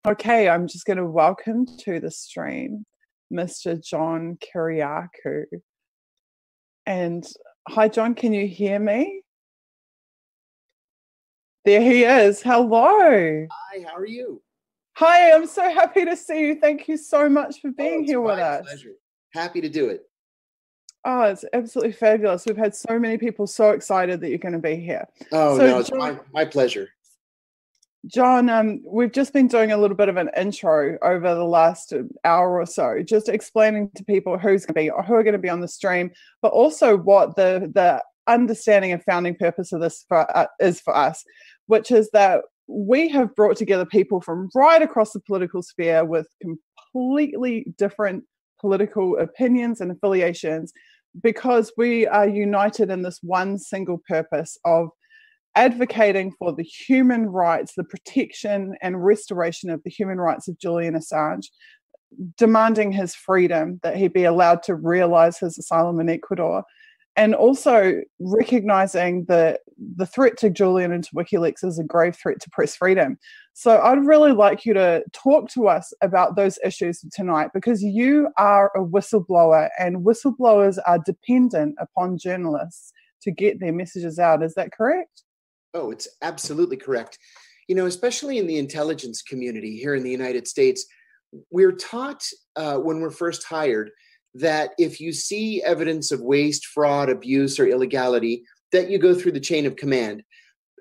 Okay, I'm just going to welcome to the stream Mr. John Kiriakou. And hi, John, can you hear me? There he is. Hello. Hi, how are you? Hi, I'm so happy to see you. Thank you so much for being here with us. It's my pleasure. Happy to do it. Oh, it's absolutely fabulous. We've had so many people so excited that you're going to be here. Oh, so, no, it's John, my pleasure. John, we've just been doing a little bit of an intro over the last hour or so, just explaining to people who are going to be on the stream, but also what the understanding and founding purpose of this is for us, which is that we have brought together people from right across the political sphere with completely different political opinions and affiliations, because we are united in this one single purpose of advocating for the human rights, the protection and restoration of the human rights of Julian Assange, demanding his freedom, that he be allowed to realize his asylum in Ecuador, and also recognizing the threat to Julian and to WikiLeaks as a grave threat to press freedom. So I'd really like you to talk to us about those issues tonight, because you are a whistleblower and whistleblowers are dependent upon journalists to get their messages out. Is that correct? Oh, it's absolutely correct. You know, especially in the intelligence community here in the United States, we're taught when we're first hired that if you see evidence of waste, fraud, abuse, or illegality, that you go through the chain of command.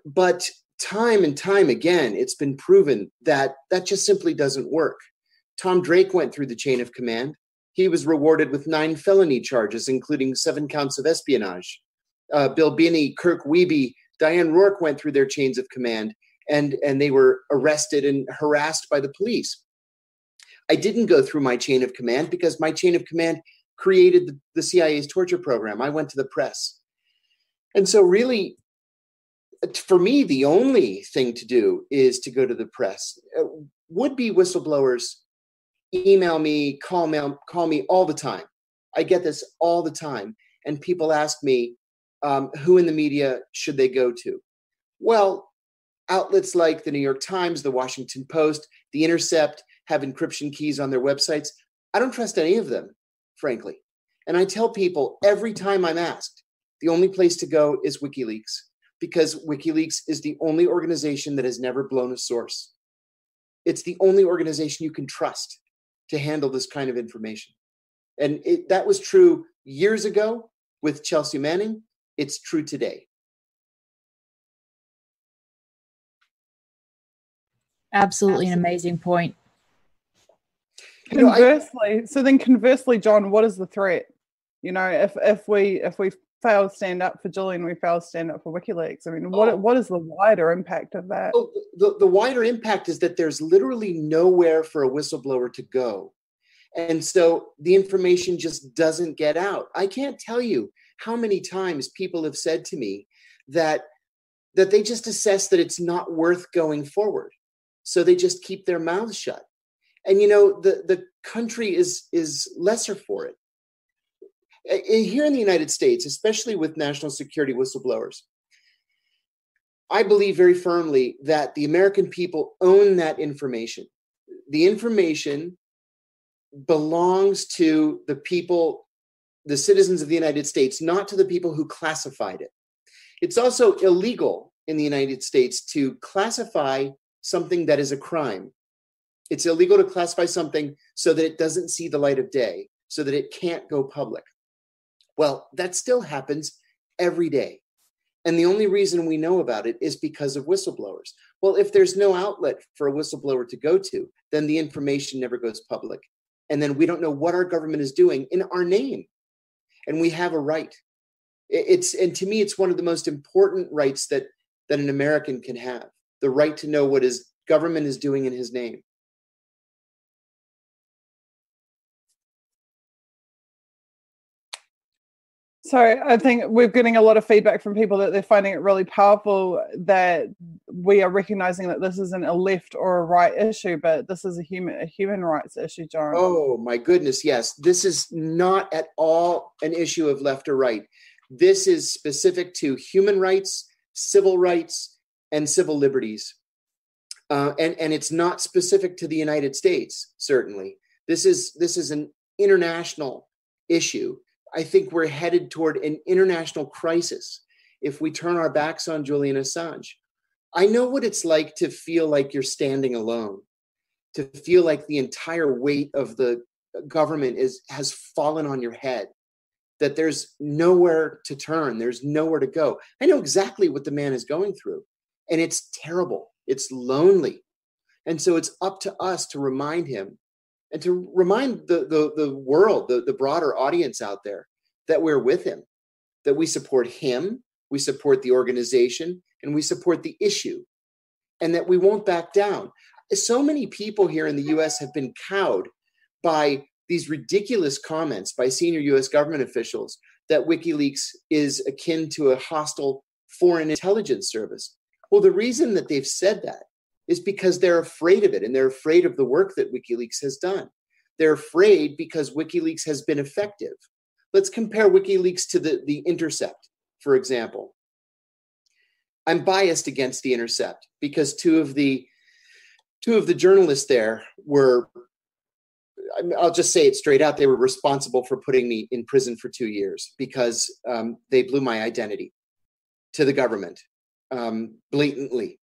But time and time again, it's been proven that that just simply doesn't work. Tom Drake went through the chain of command. He was rewarded with 9 felony charges, including 7 counts of espionage. Bill Binney, Kirk Wiebe, Diane Rourke went through their chains of command, and they were arrested and harassed by the police. I didn't go through my chain of command because my chain of command created the CIA's torture program. I went to the press. And so really, for me, the only thing to do is to go to the press. Would-be whistleblowers email me, call me all the time. I get this all the time. And people ask me, who in the media should they go to? Well, outlets like the New York Times, the Washington Post, The Intercept have encryption keys on their websites. I don't trust any of them, frankly. And I tell people every time I'm asked, the only place to go is WikiLeaks, because WikiLeaks is the only organization that has never blown a source. It's the only organization you can trust to handle this kind of information. And that was true years ago with Chelsea Manning. It's true today. Absolutely an amazing point. Conversely, John, what is the threat? You know, if we fail to stand up for Julian, we fail to stand up for WikiLeaks. I mean, what is the wider impact of that? Oh, the wider impact is that there's literally nowhere for a whistleblower to go. And so the information just doesn't get out. I can't tell you how many times people have said to me that they just assess that it's not worth going forward. So they just keep their mouths shut. And, you know, the country is lesser for it. Here in the United States, especially with national security whistleblowers, I believe very firmly that the American people own that information. The information belongs to the people, the citizens of the United States, not to the people who classified it. It's also illegal in the United States to classify something that is a crime. It's illegal to classify something so that it doesn't see the light of day, so that it can't go public. Well, that still happens every day. And the only reason we know about it is because of whistleblowers. Well, if there's no outlet for a whistleblower to go to, then the information never goes public. And then we don't know what our government is doing in our name. And we have a right. And to me, it's one of the most important rights that an American can have, the right to know what his government is doing in his name. So I think we're getting a lot of feedback from people that they're finding it really powerful that we are recognizing that this isn't a left or a right issue, but this is a human rights issue, John. Oh, my goodness, yes. This is not at all an issue of left or right. This is specific to human rights, civil rights, and civil liberties. and it's not specific to the United States. Certainly, this is an international issue. I think we're headed toward an international crisis if we turn our backs on Julian Assange. I know what it's like to feel like you're standing alone, to feel like the entire weight of the government has fallen on your head, that there's nowhere to turn, there's nowhere to go. I know exactly what the man is going through, and it's terrible. It's lonely. And so it's up to us to remind him and to remind the world, the broader audience out there, that we're with him, that we support him, we support the organization, and we support the issue, and that we won't back down. So many people here in the US have been cowed by these ridiculous comments by senior US government officials that WikiLeaks is akin to a hostile foreign intelligence service. Well, the reason that they've said that is because they're afraid of it, and they're afraid of the work that WikiLeaks has done. They're afraid because WikiLeaks has been effective. Let's compare WikiLeaks to the Intercept, for example. I'm biased against the Intercept because two of the journalists there were, I'll just say it straight out, they were responsible for putting me in prison for 2 years because they blew my identity to the government blatantly.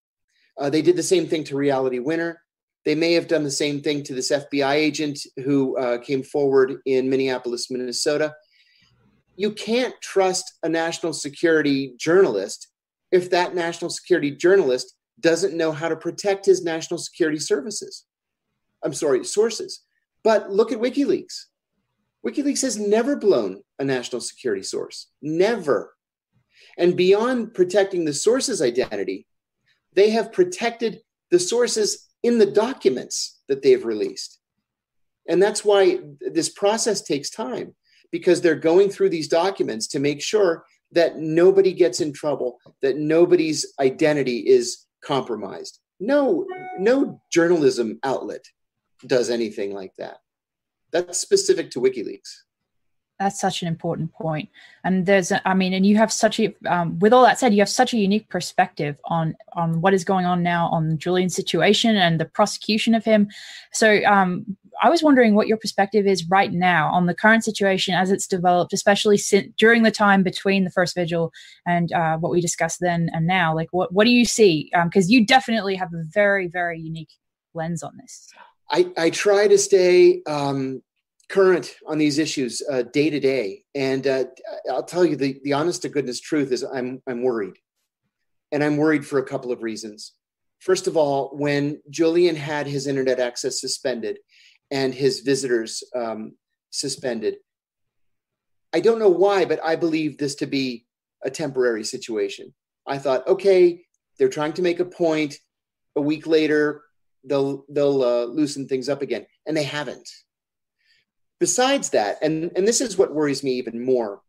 They did the same thing to Reality Winner. They may have done the same thing to this FBI agent who came forward in Minneapolis, Minnesota. You can't trust a national security journalist if that national security journalist doesn't know how to protect his national security sources. But look at WikiLeaks. WikiLeaks has never blown a national security source, never. And beyond protecting the source's identity, they have protected the sources in the documents that they've released. And that's why this process takes time, because they're going through these documents to make sure that nobody gets in trouble, that nobody's identity is compromised. No journalism outlet does anything like that. That's specific to WikiLeaks. That's such an important point. And and you have such a, with all that said, you have such a unique perspective on what is going on now on Julian's situation and the prosecution of him. So I was wondering what your perspective is right now on the current situation as it's developed, especially during the time between the first vigil and what we discussed then and now. Like, what do you see? Because you definitely have a very, very unique lens on this. I try to stay current on these issues day to day. And I'll tell you the honest to goodness truth is I'm worried. And I'm worried for a couple of reasons. First of all, when Julian had his internet access suspended and his visitors suspended, I don't know why, but I believe this to be a temporary situation. I thought, okay, they're trying to make a point. A week later, they'll loosen things up again. And they haven't. Besides that, and this is what worries me even more,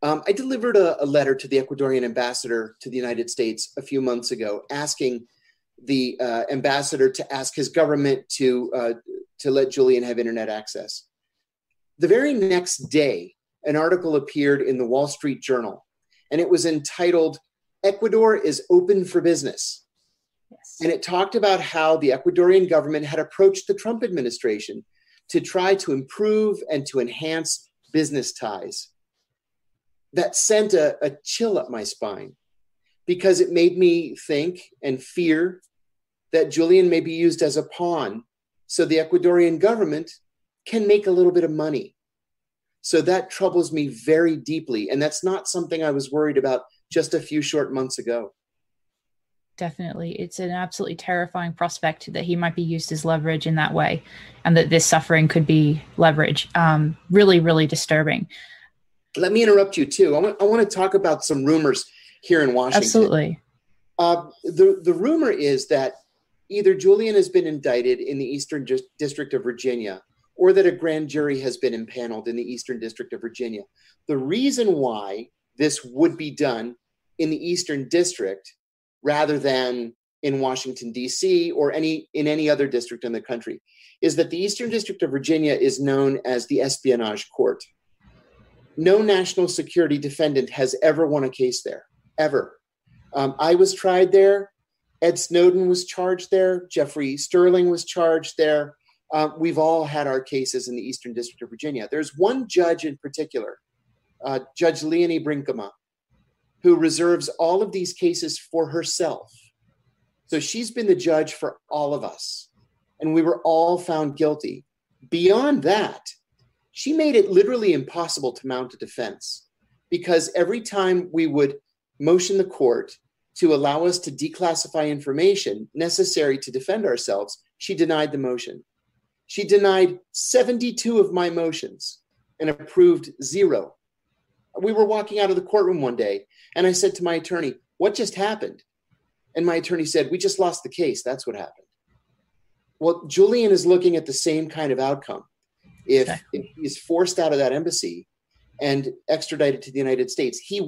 I delivered a letter to the Ecuadorian ambassador to the United States a few months ago, asking the ambassador to ask his government to let Julian have internet access. The very next day, an article appeared in the Wall Street Journal, and it was entitled, "Ecuador is Open for Business." Yes. And it talked about how the Ecuadorian government had approached the Trump administration to try to improve and to enhance business ties. That sent a chill up my spine because it made me think and fear that Julian may be used as a pawn so the Ecuadorian government can make a little bit of money. So that troubles me very deeply. And that's not something I was worried about just a few short months ago. Definitely. It's an absolutely terrifying prospect that he might be used as leverage in that way, and that this suffering could be leverage. Really, really disturbing. Let me interrupt you too. I want to talk about some rumors here in Washington. Absolutely. The rumor is that either Julian has been indicted in the Eastern District of Virginia, or that a grand jury has been impaneled in the Eastern District of Virginia. The reason why this would be done in the Eastern District rather than in Washington, D.C. or in any other district in the country is that the Eastern District of Virginia is known as the espionage court. No national security defendant has ever won a case there, ever. I was tried there. Ed Snowden was charged there. Jeffrey Sterling was charged there. We've all had our cases in the Eastern District of Virginia. There's one judge in particular, Judge Leonie Brinkema, who reserves all of these cases for herself. So she's been the judge for all of us, and we were all found guilty. Beyond that, she made it literally impossible to mount a defense, because every time we would motion the court to allow us to declassify information necessary to defend ourselves, she denied the motion. She denied 72 of my motions and approved 0. We were walking out of the courtroom one day, and I said to my attorney, "What just happened?" And my attorney said, "We just lost the case. That's what happened." Well, Julian is looking at the same kind of outcome. If he's forced out of that embassy and extradited to the United States, he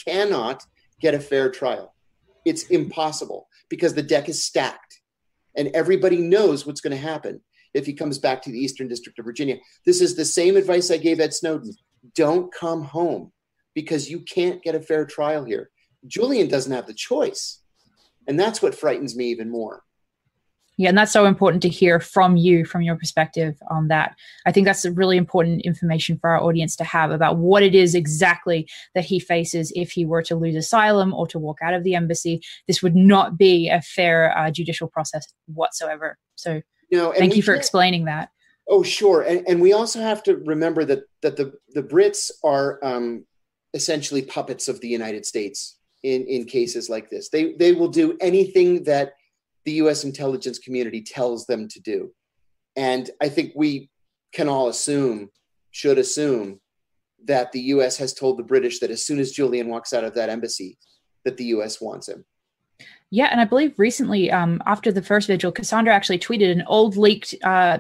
cannot get a fair trial. It's impossible, because the deck is stacked, and everybody knows what's going to happen if he comes back to the Eastern District of Virginia. This is the same advice I gave Ed Snowden. Don't come home, because you can't get a fair trial here. Julian doesn't have the choice. And that's what frightens me even more. Yeah, and that's so important to hear from you, from your perspective on that. I think that's a really important information for our audience to have about what it is exactly that he faces if he were to lose asylum or to walk out of the embassy. This would not be a fair judicial process whatsoever. So thank you for explaining that. Oh, sure. And we also have to remember that the Brits are essentially puppets of the United States in cases like this. They will do anything that the U.S. intelligence community tells them to do. And I think we can all should assume that the U.S. has told the British that as soon as Julian walks out of that embassy, that the U.S. wants him. Yeah, and I believe recently, after the first vigil, Cassandra actually tweeted an old leaked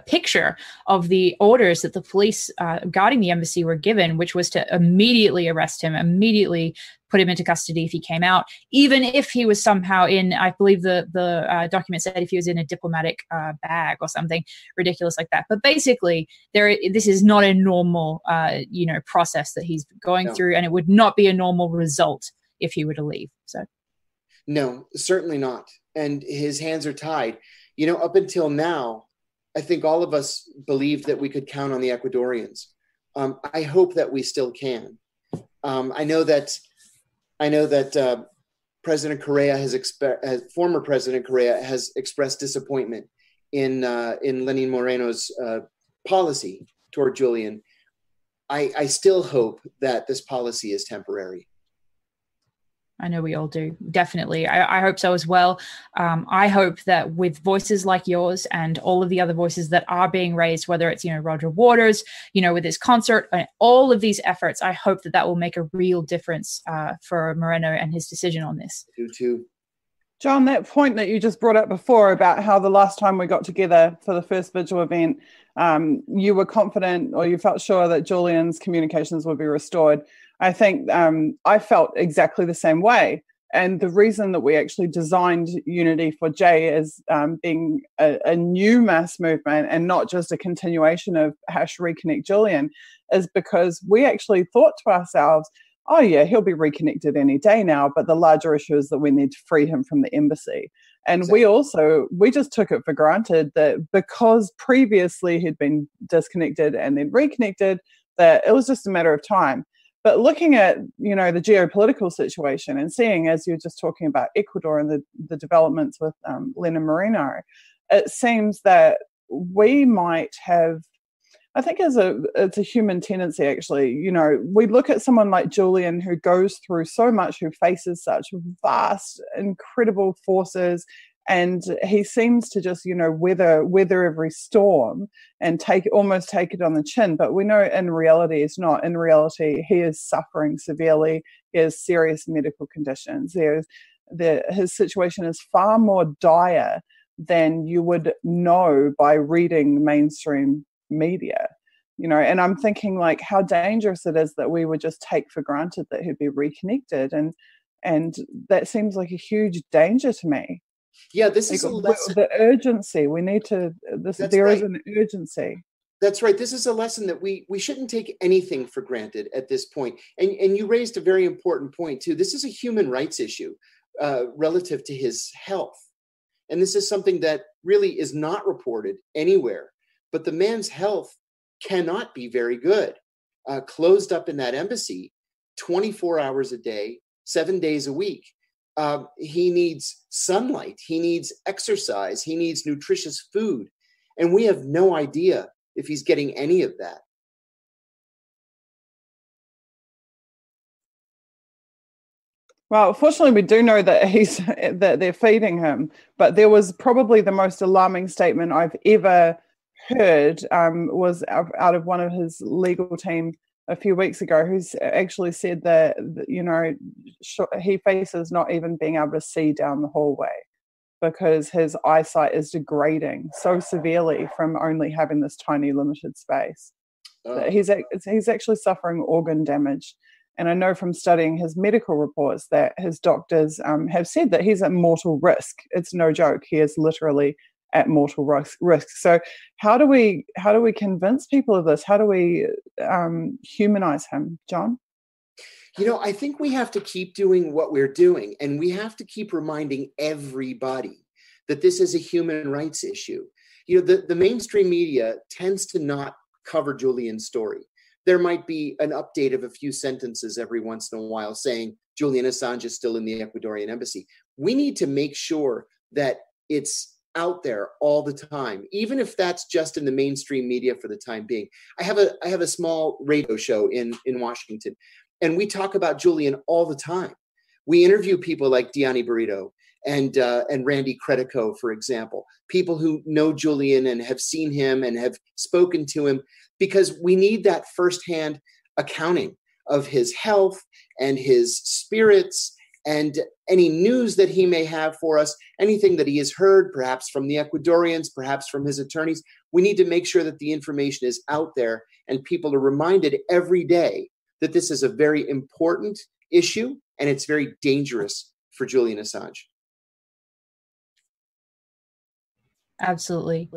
picture of the orders that the police guarding the embassy were given, which was to immediately arrest him, immediately put him into custody if he came out, even if he was somehow in, I believe the document said if he was in a diplomatic bag or something ridiculous like that. But basically, this is not a normal process that he's going through, and it would not be a normal result if he were to leave. So. No, certainly not. And his hands are tied. Up until now, I think all of us believed that we could count on the Ecuadorians. I hope that we still can. I know that President Correa former President Correa has expressed disappointment in Lenin Moreno's policy toward Julian. I still hope that this policy is temporary. I know we all do. Definitely. I hope so as well. I hope that with voices like yours and all of the other voices that are being raised, whether it's, Roger Waters, with his concert, and all of these efforts, I hope that will make a real difference for Moreno and his decision on this. You too. John, that point that you just brought up before about how the last time we got together for the first vigil event, you were confident, or you felt sure that Julian's communications would be restored. I think I felt exactly the same way. And the reason that we actually designed Unity for J as being a new mass movement and not just a continuation of #Reconnect Julian is because we actually thought to ourselves, oh yeah, he'll be reconnected any day now, but the larger issue is that we need to free him from the embassy. And exactly. we just took it for granted that because previously he'd been disconnected and then reconnected, that it was just a matter of time. But looking at, the geopolitical situation and seeing, as you're just talking about Ecuador and the developments with Lenin Moreno, it seems that we might have, I think it's a human tendency, actually. We look at someone like Julian who goes through so much, who faces such vast, incredible forces, and he seems to just, weather every storm and almost take it on the chin. But we know in reality it's not. In reality, he is suffering severely. He has serious medical conditions. His situation is far more dire than you would know by reading mainstream media. And I'm thinking like how dangerous it is that we would just take for granted that he'd be reconnected. And that seems like a huge danger to me. Yeah, this is a lesson. The urgency. We need to. There is an urgency. That's right. This is a lesson that we shouldn't take anything for granted at this point. And you raised a very important point too. This is a human rights issue. relative to his health. And this is something that really is not reported anywhere. But the man's health cannot be very good. Closed up in that embassy 24 hours a day, 7 days a week. He needs sunlight. He needs exercise. He needs nutritious food. And we have no idea if he's getting any of that. Well, fortunately, we do know that that they're feeding him. But there was probably the most alarming statement I've ever heard was out of one of his legal team a few weeks ago, who's actually said that, you know, he faces not even being able to see down the hallway because his eyesight is degrading so severely from only having this tiny limited space. That he's actually suffering organ damage. And I know from studying his medical reports that his doctors have said that he's at mortal risk. It's no joke. He is literally at mortal risk. So how do we convince people of this? How do we humanize him, John? You know, I think we have to keep doing what we're doing, and we have to keep reminding everybody that this is a human rights issue. You know, the mainstream media tends to not cover Julian's story. There might be an update of a few sentences every once in a while saying Julian Assange is still in the Ecuadorian embassy. We need to make sure that it's out there all the time, even if that's just in the mainstream media for the time being. I have a small radio show in Washington, and we talk about Julian all the time. We interview people like Diani Burrito and Randy Credico, for example, people who know Julian and have seen him and have spoken to him, because we need that firsthand accounting of his health and his spirits and any news that he may have for us, anything that he has heard, perhaps from the Ecuadorians, perhaps from his attorneys. We need to make sure that the information is out there and people are reminded every day that this is a very important issue and it's very dangerous for Julian Assange. Absolutely.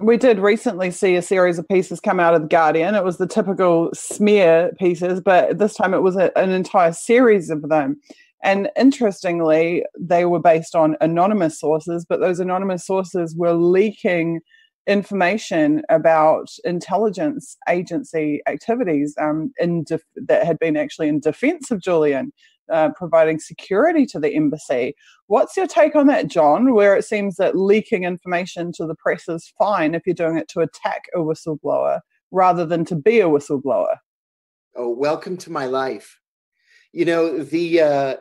We did recently see a series of pieces come out of The Guardian. It was the typical smear pieces, but this time it was an entire series of them. And interestingly, they were based on anonymous sources, but those anonymous sources were leaking information about intelligence agency activities that had been actually in defense of Julian, providing security to the embassy. What's your take on that, John, where it seems that leaking information to the press is fine if you're doing it to attack a whistleblower rather than to be a whistleblower? Oh, welcome to my life. You know, the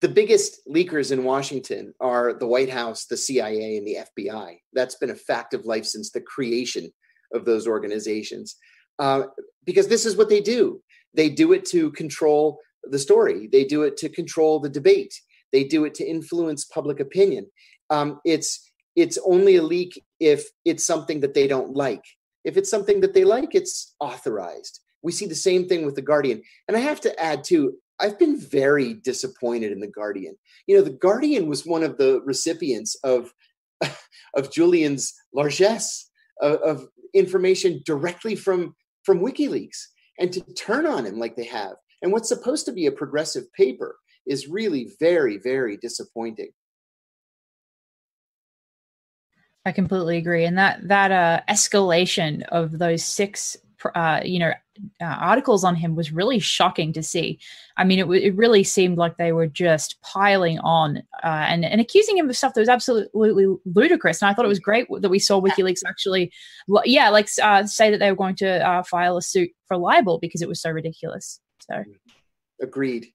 biggest leakers in Washington are the White House, the CIA, and the FBI. That's been a fact of life since the creation of those organizations, because this is what they do. They do it to control the story. They do it to control the debate. They do it to influence public opinion. It's only a leak if it's something that they don't like. If it's something that they like, it's authorized. We see the same thing with The Guardian. And I have to add, too, I've been very disappointed in The Guardian. You know, The Guardian was one of the recipients of Julian's largesse, of information directly from WikiLeaks. And to turn on him like they have, and what's supposed to be a progressive paper, is really very, very disappointing. I completely agree. And that escalation of those 6, articles on him was really shocking to see. I mean, it really seemed like they were just piling on and accusing him of stuff that was absolutely ludicrous. And I thought it was great that we saw WikiLeaks actually, say that they were going to file a suit for libel because it was so ridiculous. So, agreed.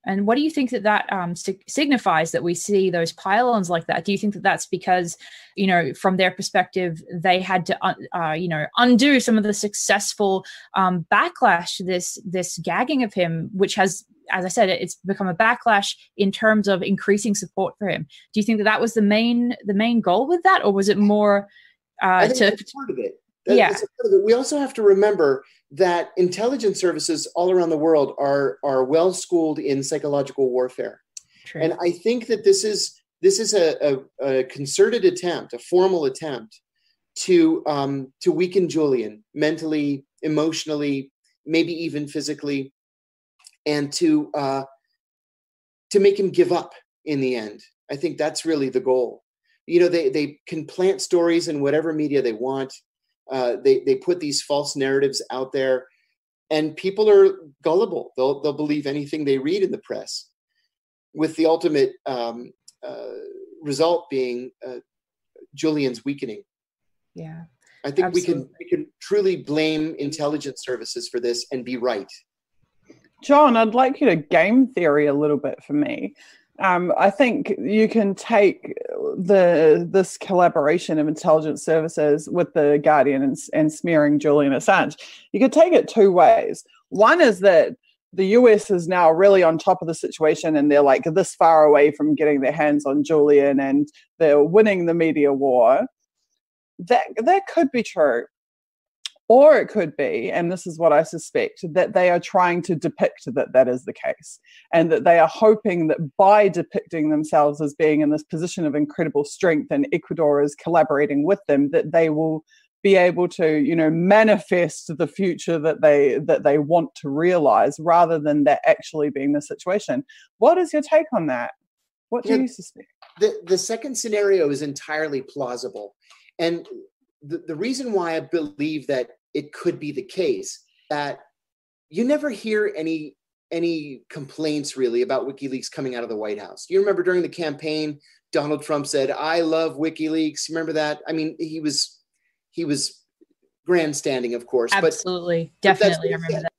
And what do you think that signifies that we see those pile-ons like that? Do you think that that's because, you know, from their perspective, they had to, undo some of the successful backlash to this gagging of him, which has, as I said, it's become a backlash in terms of increasing support for him. Do you think that was the main goal with that, or was it more I think that's part of it. That's part of it. We also have to remember that intelligence services all around the world are well schooled in psychological warfare. True. And I think that this is a concerted attempt, a formal attempt to weaken Julian mentally, emotionally, maybe even physically, and to to make him give up in the end. I think that's really the goal. They can plant stories in whatever media they want. They put these false narratives out there, and people are gullible. They'll believe anything they read in the press, with the ultimate result being Julian's weakening. Yeah, I think absolutely. we can truly blame intelligence services for this and be right. John, I'd like you to game theory a little bit for me. I think you can take this collaboration of intelligence services with the Guardian and smearing Julian Assange. You could take it two ways. One is that the US is now really on top of the situation, and they're like this far away from getting their hands on Julian, and they're winning the media war. That could be true. Or it could be, and this is what I suspect, that they are trying to depict that is the case, and that they are hoping that by depicting themselves as being in this position of incredible strength and Ecuador is collaborating with them, that they will be able to, manifest the future that they want to realize, rather than that actually being the situation. What is your take on that? What do you suspect? The second scenario is entirely plausible. And the reason why I believe that it could be the case, that you never hear any complaints really about WikiLeaks coming out of the White House. You remember during the campaign, Donald Trump said, "I love WikiLeaks." Remember that? I mean, he was grandstanding, of course. Absolutely. Definitely. I remember that.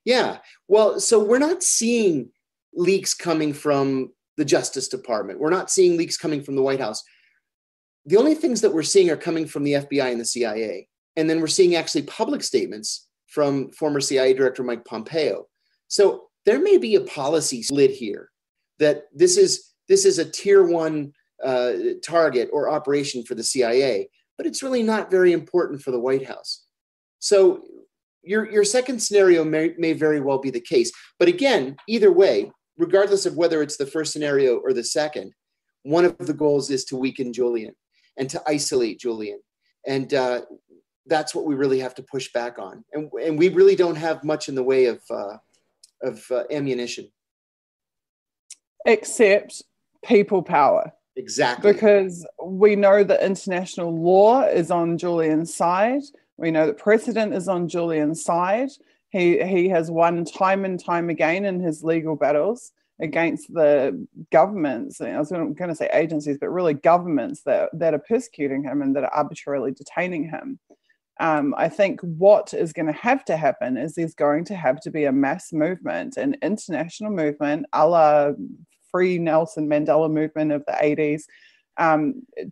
Yeah. Well, so we're not seeing leaks coming from the Justice Department. We're not seeing leaks coming from the White House. The only things that we're seeing are coming from the FBI and the CIA. And then we're seeing actually public statements from former CIA Director Mike Pompeo. So there may be a policy slid here that this is a tier one target or operation for the CIA, but it's really not very important for the White House. So your second scenario may very well be the case. But again, either way, regardless of whether it's the first scenario or the second, one of the goals is to weaken Julian and to isolate Julian. And that's what we really have to push back on. And we really don't have much in the way of ammunition. Except people power. Exactly. Because we know that international law is on Julian's side. We know that precedent is on Julian's side. He has won time and time again in his legal battles against the governments. I was going to say agencies, but really governments that are persecuting him and that are arbitrarily detaining him. I think what is going to have to happen is there's going to have to be a mass movement, an international movement, a la Free Nelson Mandela movement of the 80s,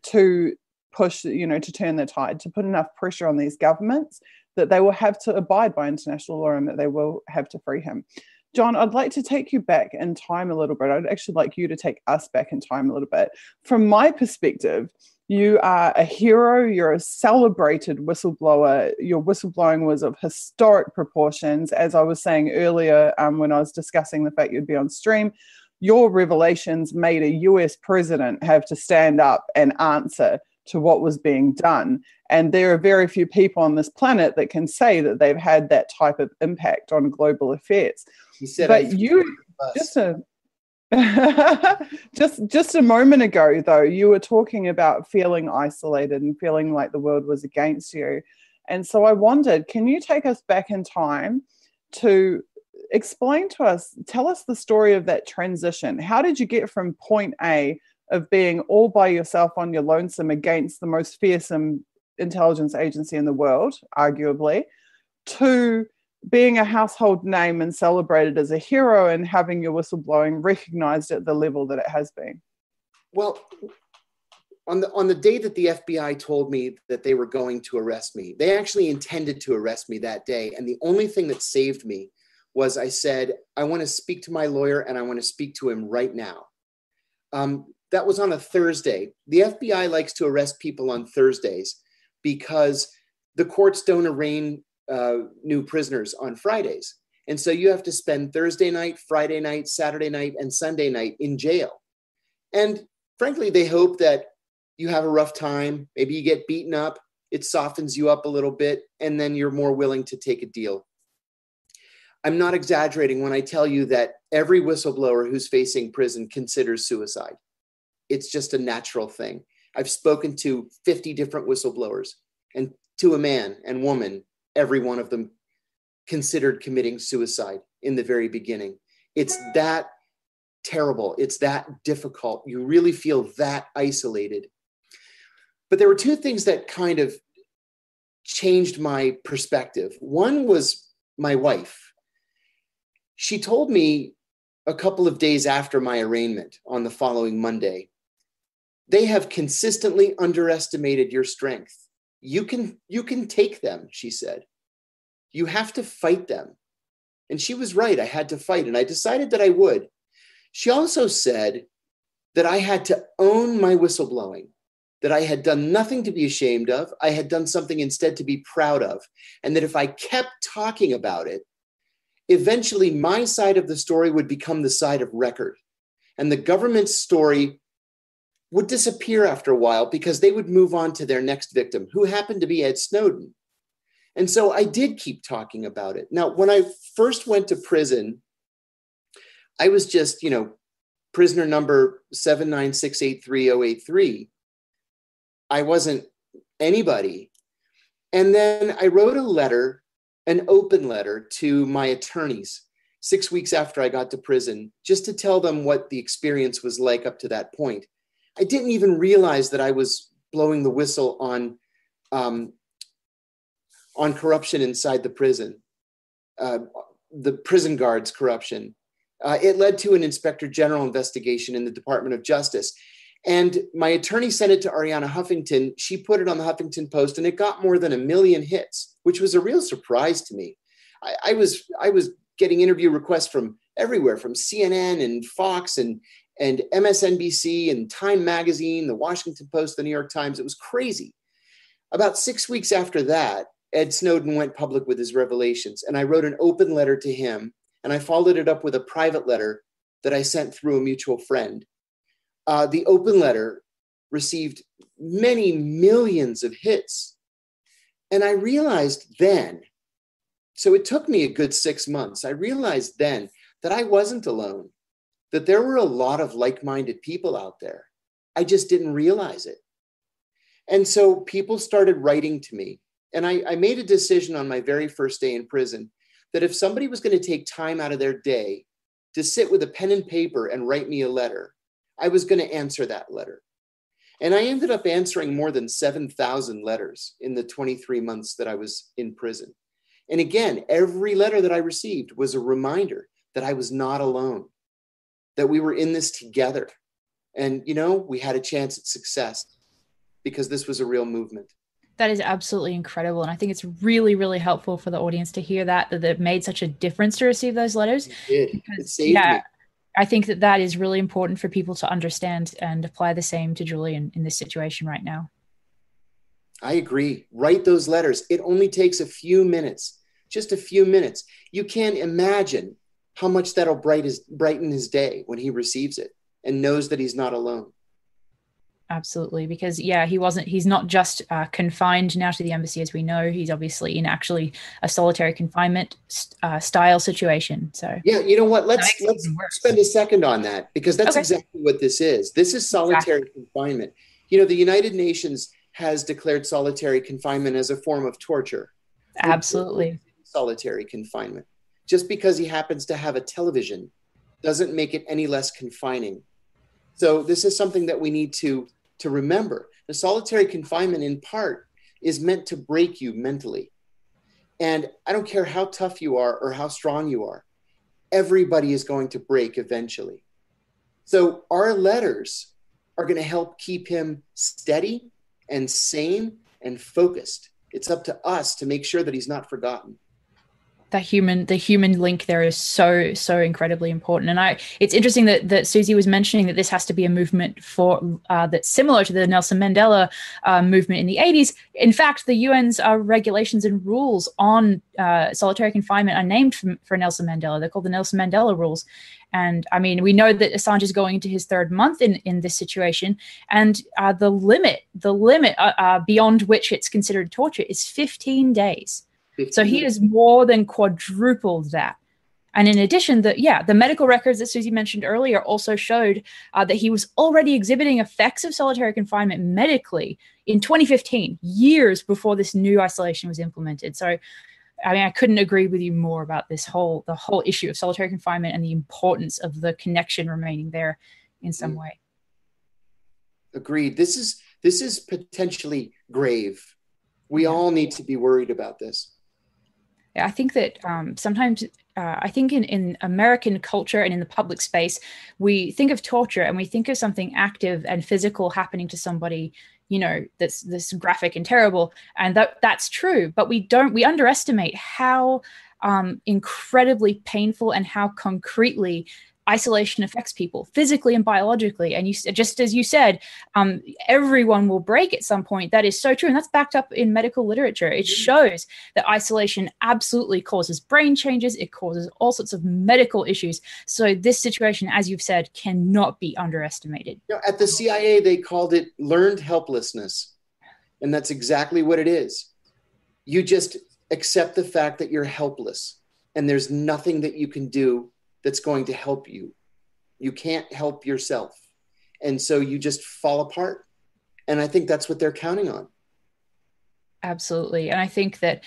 to push, to turn the tide, to put enough pressure on these governments that they will have to abide by international law and that they will have to free him. John, I'd like to take you back in time a little bit. I'd actually like you to take us back in time a little bit. From my perspective, you are a hero. You're a celebrated whistleblower. Your whistleblowing was of historic proportions. As I was saying earlier, when I was discussing the fact you'd be on stream, your revelations made a US president have to stand up and answer to what was being done. And there are very few people on this planet that can say that they've had that type of impact on global affairs. He said, but you just a moment ago, though, you were talking about feeling isolated and feeling like the world was against you. And so I wondered, can you take us back in time to explain to us, tell us the story of that transition? How did you get from point A of being all by yourself on your lonesome against the most fearsome intelligence agency in the world, arguably, to being a household name and celebrated as a hero and having your whistleblowing recognized at the level that it has been? Well, on the day that the FBI told me that they were going to arrest me, they actually intended to arrest me that day. And the only thing that saved me was I said, I want to speak to my lawyer and I want to speak to him right now. That was on a Thursday. The FBI likes to arrest people on Thursdays because the courts don't arraign new prisoners on Fridays. And so you have to spend Thursday night, Friday night, Saturday night, and Sunday night in jail. And frankly, they hope that you have a rough time. Maybe you get beaten up. It softens you up a little bit, and then you're more willing to take a deal. I'm not exaggerating when I tell you that every whistleblower who's facing prison considers suicide. It's just a natural thing. I've spoken to 50 different whistleblowers, and to a man and woman, every one of them considered committing suicide in the very beginning. It's that terrible. It's that difficult. You really feel that isolated. But there were two things that kind of changed my perspective. One was my wife. She told me a couple of days after my arraignment on the following Monday, they have consistently underestimated your strength. You can take them, she said. You have to fight them. And she was right. I had to fight, and I decided that I would. She also said that I had to own my whistleblowing, that I had done nothing to be ashamed of. I had done something instead to be proud of. And that if I kept talking about it, eventually my side of the story would become the side of record. And the government's story would disappear after a while because they would move on to their next victim, who happened to be Ed Snowden. And so I did keep talking about it. Now, when I first went to prison, I was just, prisoner number 79683-083. I wasn't anybody. And then I wrote a letter, an open letter to my attorneys 6 weeks after I got to prison, just to tell them what the experience was like up to that point. I didn't even realize that I was blowing the whistle on corruption inside the prison, the prison guards' corruption. It led to an inspector general investigation in the Department of Justice. And my attorney sent it to Arianna Huffington. She put it on the Huffington Post, and it got more than 1 million hits, which was a real surprise to me. I was getting interview requests from everywhere, from CNN and Fox and MSNBC and Time Magazine, the Washington Post, the New York Times. It was crazy. About 6 weeks after that, Ed Snowden went public with his revelations, and I wrote an open letter to him, and I followed it up with a private letter that I sent through a mutual friend. The open letter received many millions of hits. And I realized then, so it took me a good 6 months, I realized then that I wasn't alone, that there were a lot of like-minded people out there. I just didn't realize it. And so people started writing to me. And I made a decision on my very first day in prison that if somebody was going to take time out of their day to sit with a pen and paper and write me a letter, I was going to answer that letter. And I ended up answering more than 7,000 letters in the 23 months that I was in prison. And again, every letter that I received was a reminder that I was not alone, that we were in this together. And, we had a chance at success because this was a real movement. That is absolutely incredible. And I think it's really, really helpful for the audience to hear that it made such a difference to receive those letters. It did. It saved me. I think that is really important for people to understand and apply the same to Julian in this situation right now. I agree. Write those letters. It only takes a few minutes, just a few minutes. You can't imagine how much that'll brighten his day when he receives it and knows that he's not alone. Absolutely. Because he's not just confined now to the embassy, as we know. He's obviously in actually a solitary confinement style situation. So yeah, you know what? Let's spend a second on that, because that's exactly what this is. This is solitary confinement. The United Nations has declared solitary confinement as a form of torture. Absolutely. Solitary confinement. Just because he happens to have a television doesn't make it any less confining. So this is something that we need to remember. The solitary confinement, in part, is meant to break you mentally. And I don't care how tough you are or how strong you are, everybody is going to break eventually. So our letters are going to help keep him steady and sane and focused. It's up to us to make sure that he's not forgotten. The human link there is so incredibly important. And it's interesting that Susie was mentioning that this has to be a movement for that's similar to the Nelson Mandela movement in the 80s. In fact, the UN's regulations and rules on solitary confinement are named for Nelson Mandela. They're called the Nelson Mandela rules. And I mean, we know that Assange is going into his third month in this situation, and the limit beyond which it's considered torture is 15 days. So he has more than quadrupled that. And in addition, the medical records that Susie mentioned earlier also showed that he was already exhibiting effects of solitary confinement medically in 2015, years before this new isolation was implemented. So, I mean, I couldn't agree with you more about the whole issue of solitary confinement and the importance of the connection remaining there in some way. Agreed. This is potentially grave. We all need to be worried about this. I think that sometimes I think in American culture and in the public space, we think of torture and we think of something active and physical happening to somebody, you know, that's this graphic and terrible. And that's true. But we underestimate how incredibly painful and how concretely isolation affects people physically and biologically. And just as you said, everyone will break at some point. That is so true. And that's backed up in medical literature. It shows that isolation absolutely causes brain changes. It causes all sorts of medical issues. So this situation, as you've said, cannot be underestimated. You know, at the CIA, they called it learned helplessness. And that's exactly what it is. You just accept the fact that you're helpless and there's nothing that you can do that's going to help you. You can't help yourself. And so you just fall apart. And I think that's what they're counting on. Absolutely. And I think that,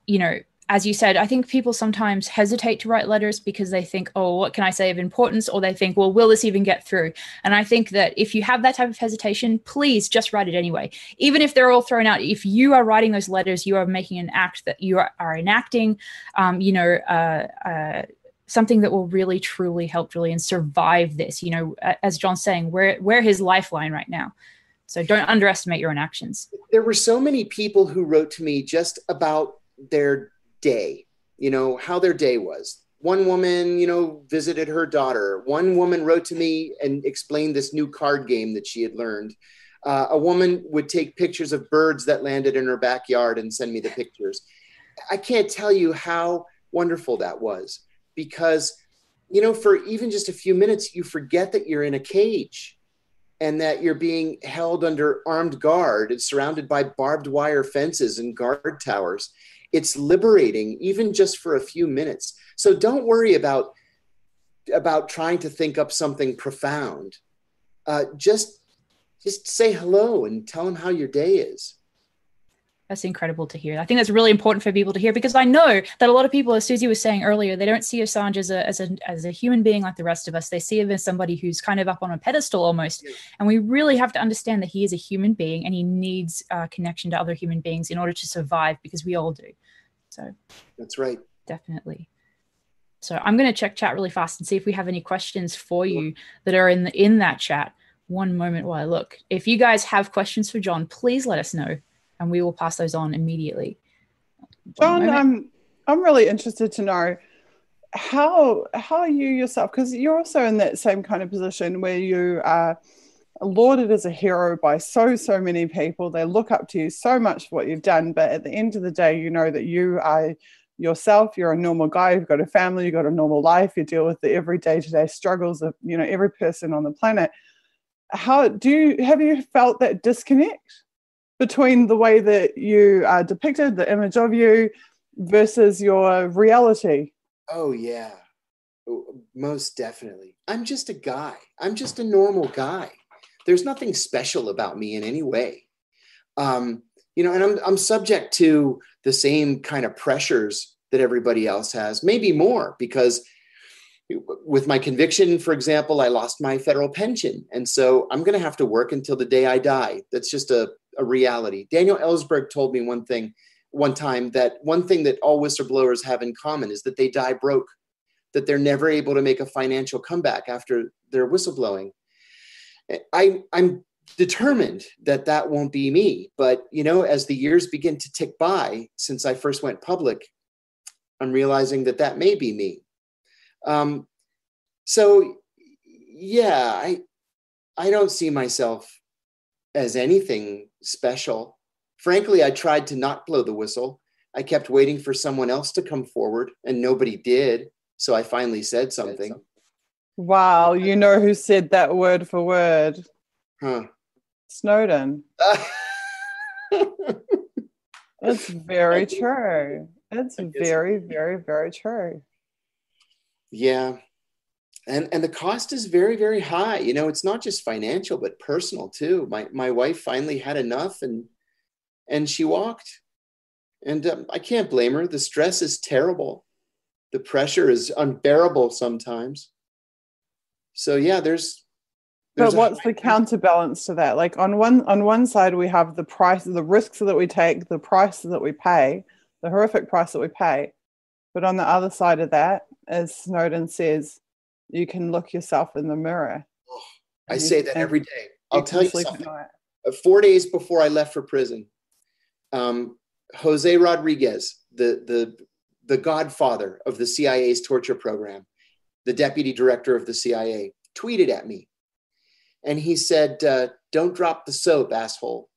you know, as you said, I think people sometimes hesitate to write letters because they think, oh, what can I say of importance? Or they think, well, will this even get through? And I think that if you have that type of hesitation, please just write it anyway. Even if they're all thrown out, if you are writing those letters, you are making an act that you are enacting, something that will really, truly help Julian survive this, you know, as John's saying, we're his lifeline right now. So don't underestimate your own actions. There were so many people who wrote to me just about their day, you know, how their day was. One woman, you know, visited her daughter. One woman wrote to me and explained this new card game that she had learned. A woman would take pictures of birds that landed in her backyard and send me the pictures. I can't tell you how wonderful that was. Because, you know, for even just a few minutes, you forget that you're in a cage and that you're being held under armed guard. It's surrounded by barbed wire fences and guard towers. It's liberating, even just for a few minutes. So don't worry about trying to think up something profound. Just say hello and tell them how your day is. That's incredible to hear. I think that's really important for people to hear, because I know that a lot of people, as Susie was saying earlier, they don't see Assange as a human being like the rest of us. They see him as somebody who's kind of up on a pedestal almost. Yeah. And we really have to understand that he is a human being and he needs connection to other human beings in order to survive, because we all do. So that's right. Definitely. So I'm going to check chat really fast and see if we have any questions for you that are in that chat. One moment while I look. If you guys have questions for John, please let us know, and we will pass those on immediately. John, I'm really interested to know how you yourself, because you're also in that same kind of position where you are lauded as a hero by so many people. They look up to you so much for what you've done, but at the end of the day, you know that you are yourself. You're a normal guy. You've got a family. You've got a normal life. You deal with the every day-to-day struggles of, you know, every person on the planet. Have you felt that disconnect between the way that you are depicted, the image of you, versus your reality? Oh, yeah. Most definitely. I'm just a guy. I'm just a normal guy. There's nothing special about me in any way. You know, and I'm subject to the same kind of pressures that everybody else has, maybe more, because with my conviction, for example, I lost my federal pension. And so I'm going to have to work until the day I die. That's just a reality. Daniel Ellsberg told me one time that one thing that all whistleblowers have in common is that they die broke, that they're never able to make a financial comeback after their whistleblowing. I'm determined that won't be me. But, you know, as the years begin to tick by since I first went public, I'm realizing that may be me. So, yeah, I don't see myself as anything special. Frankly, I tried to not blow the whistle. I kept waiting for someone else to come forward, and nobody did. So I finally said something. Wow, you know who said that word for word? Huh. Snowden. It's very true. It's very, very, very true. Yeah. And the cost is very, very high. You know, it's not just financial, but personal too. My wife finally had enough and she walked. And I can't blame her. The stress is terrible. The pressure is unbearable sometimes. So yeah, there's but what's the counterbalance to that? Like on one side, we have the price, the risks that we take, the price that we pay, the horrific price that we pay. But on the other side of that, as Snowden says, you can look yourself in the mirror. Oh, I say that every day. I'll tell you something. 4 days before I left for prison, Jose Rodriguez, the godfather of the CIA's torture program, the deputy director of the CIA, tweeted at me. And he said, don't drop the soap, asshole.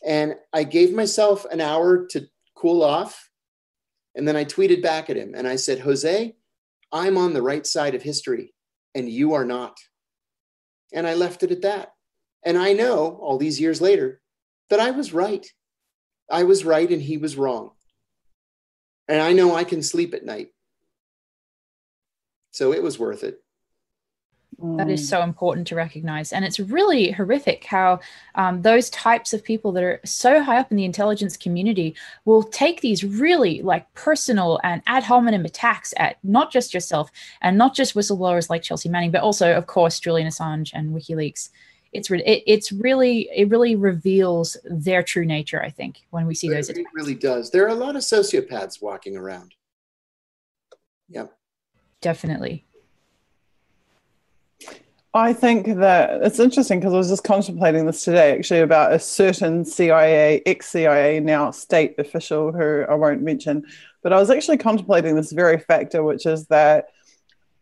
And I gave myself an hour to cool off. And then I tweeted back at him and I said, Jose, I'm on the right side of history and you are not. And I left it at that. And I know all these years later that I was right. I was right and he was wrong. And I know I can sleep at night. So it was worth it. That is so important to recognize. And it's really horrific how those types of people that are so high up in the intelligence community will take these really like personal and ad hominem attacks at not just yourself and not just whistleblowers like Chelsea Manning, but also, of course, Julian Assange and WikiLeaks. It really reveals their true nature, I think, when we see those attacks. It really does. There are a lot of sociopaths walking around. Yeah. Definitely. I think that it's interesting because I was just contemplating this today, actually, about a certain CIA, ex-CIA, now state official who I won't mention, but I was actually contemplating this very factor, which is that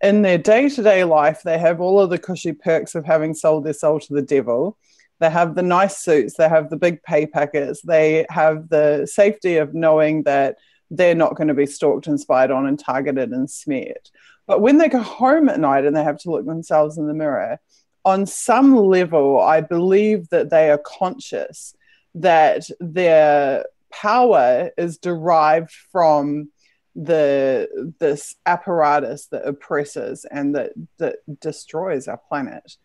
in their day-to-day life, they have all of the cushy perks of having sold their soul to the devil. They have the nice suits, they have the big pay packets, they have the safety of knowing that they're not going to be stalked and spied on and targeted and smeared. But when they go home at night and they have to look themselves in the mirror, on some level, I believe that they are conscious that their power is derived from this apparatus that oppresses and that destroys our planet.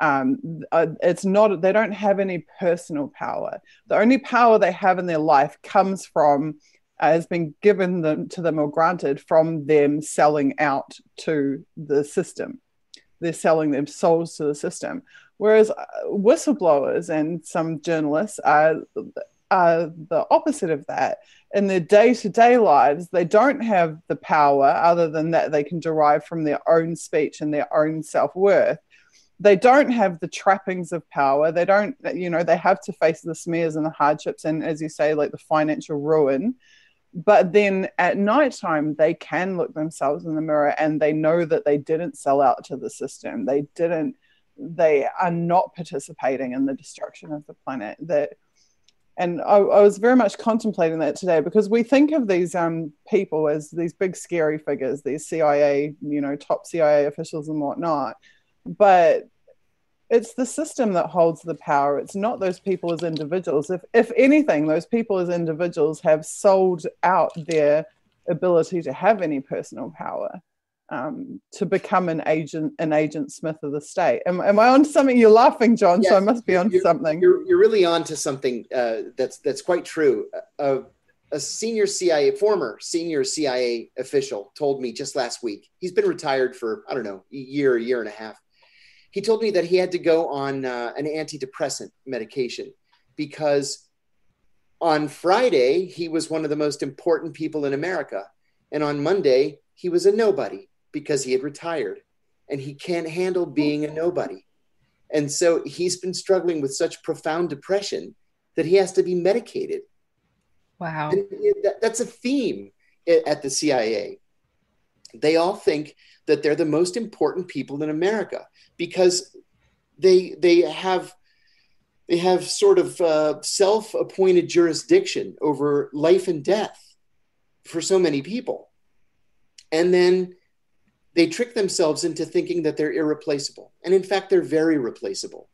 It's not, they don't have any personal power. The only power they have in their life comes from has been given to them or granted from them selling out to the system. They're selling their souls to the system. Whereas whistleblowers and some journalists are the opposite of that. In their day-to-day lives, they don't have the power other than that they can derive from their own speech and their own self-worth. They don't have the trappings of power. They don't, they have to face the smears and the hardships and, as you say, like the financial ruin. But then at nighttime, they can look themselves in the mirror and they know that they didn't sell out to the system. They are not participating in the destruction of the planet. And I was very much contemplating that today because we think of these people as these big scary figures, these CIA, top CIA officials and whatnot. But it's the system that holds the power. It's not those people as individuals. If anything, those people as individuals have sold out their ability to have any personal power to become an agent Smith of the state. Am I on something? You're laughing, John, yes, so I must be on something. You're really on to something that's quite true. A former senior CIA official told me just last week, he's been retired for, I don't know, a year and a half. He told me that he had to go on an antidepressant medication because on Friday, he was one of the most important people in America. And on Monday, he was a nobody because he had retired and he can't handle being a nobody. And so he's been struggling with such profound depression that he has to be medicated. Wow. And that's a theme at the CIA. They all think that they're the most important people in America because they have sort of self-appointed jurisdiction over life and death for so many people. And then they trick themselves into thinking that they're irreplaceable. And in fact, they're very replaceable.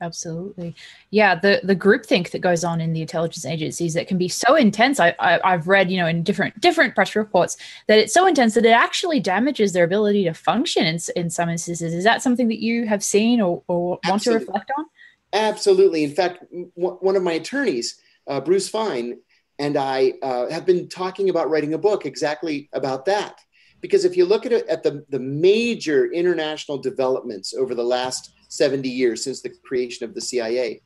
Absolutely. Yeah, the groupthink that goes on in the intelligence agencies that can be so intense. I've read, in different press reports that it's so intense that it actually damages their ability to function in some instances. Is that something that you have seen or want to reflect on? Absolutely. In fact, one of my attorneys, Bruce Fine, and I have been talking about writing a book exactly about that. Because if you look at it, at the major international developments over the last 70 years since the creation of the CIA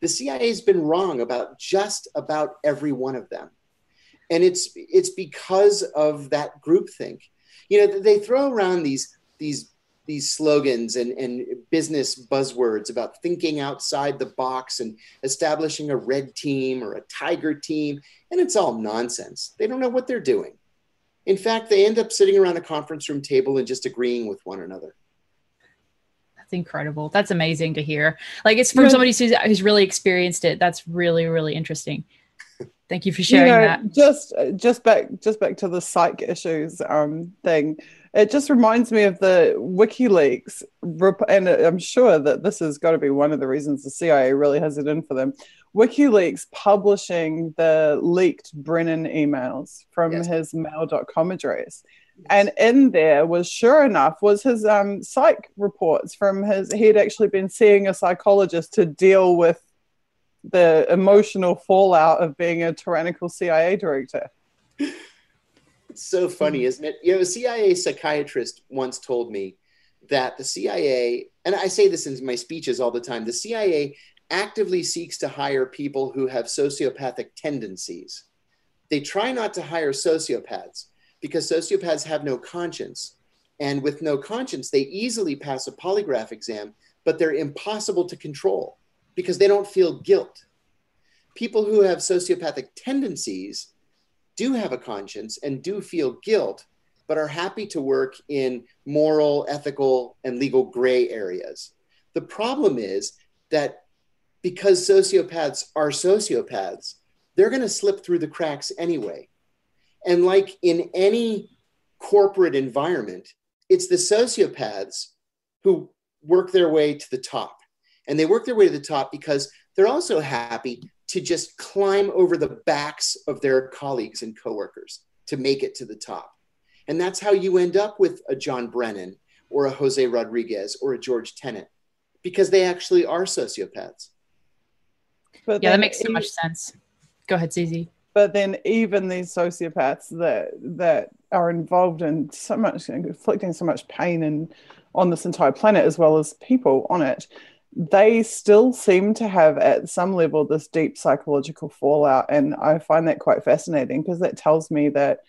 has been wrong about just about every one of them. And it's because of that groupthink. They throw around these slogans and business buzzwords about thinking outside the box and establishing a red team or a tiger team, and it's all nonsense. They don't know what they're doing. In fact, they end up sitting around a conference room table and just agreeing with one another. That's incredible. That's amazing to hear. Like, it's from somebody who's really experienced it. That's really, really interesting. Thank you for sharing that. Just back to the psych issues thing. It just reminds me of the WikiLeaks, and I'm sure that this has got to be one of the reasons the CIA really has it in for them. WikiLeaks publishing the leaked Brennan emails from his mail.com address. Yes. And in there was, sure enough, was his psych reports from he had actually been seeing a psychologist to deal with the emotional fallout of being a tyrannical CIA director. It's so funny, isn't it? A CIA psychiatrist once told me that the CIA, and I say this in my speeches all the time, the CIA actively seeks to hire people who have sociopathic tendencies. They try not to hire sociopaths because sociopaths have no conscience. And with no conscience, they easily pass a polygraph exam, but they're impossible to control because they don't feel guilt. People who have sociopathic tendencies do have a conscience and do feel guilt, but are happy to work in moral, ethical, and legal gray areas. The problem is that because sociopaths are sociopaths, they're going to slip through the cracks anyway. And like in any corporate environment, it's the sociopaths who work their way to the top. And they work their way to the top because they're also happy to just climb over the backs of their colleagues and coworkers to make it to the top. And that's how you end up with a John Brennan or a Jose Rodriguez or a George Tenet, because they actually are sociopaths. But yeah, that makes so much sense. Go ahead, Susie. But then even these sociopaths that are involved in so much, inflicting so much pain on this entire planet, as well as people on it, they still seem to have at some level this deep psychological fallout. And I find that quite fascinating, because that tells me that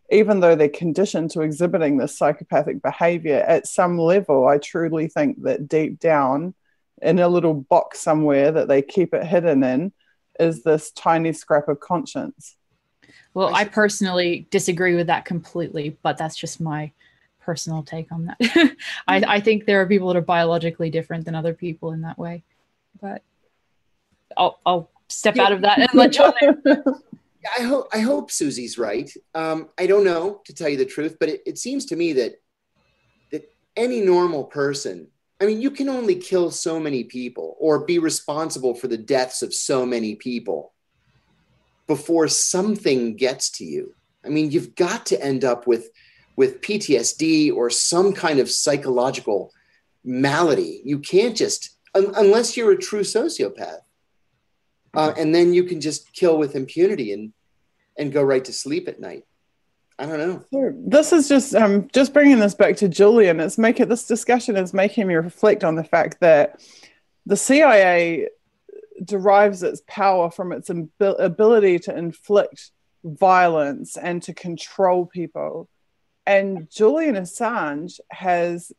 even though they're conditioned to exhibiting this psychopathic behavior, at some level, I truly think that deep down in a little box somewhere that they keep it hidden in is this tiny scrap of conscience. Well, I personally disagree with that completely, but that's just my personal take on that. I think there are people that are biologically different than other people in that way, but I'll step out of that and let John. I hope Susie's right. I don't know, to tell you the truth, but it seems to me that any normal person, I mean, you can only kill so many people or be responsible for the deaths of so many people before something gets to you. I mean, you've got to end up with PTSD or some kind of psychological malady. You can't just, unless you're a true sociopath. And then you can just kill with impunity and go right to sleep at night. I don't know. So this is just bringing this back to Julian. This discussion is making me reflect on the fact that the CIA derives its power from its ability to inflict violence and to control people. And Julian Assange has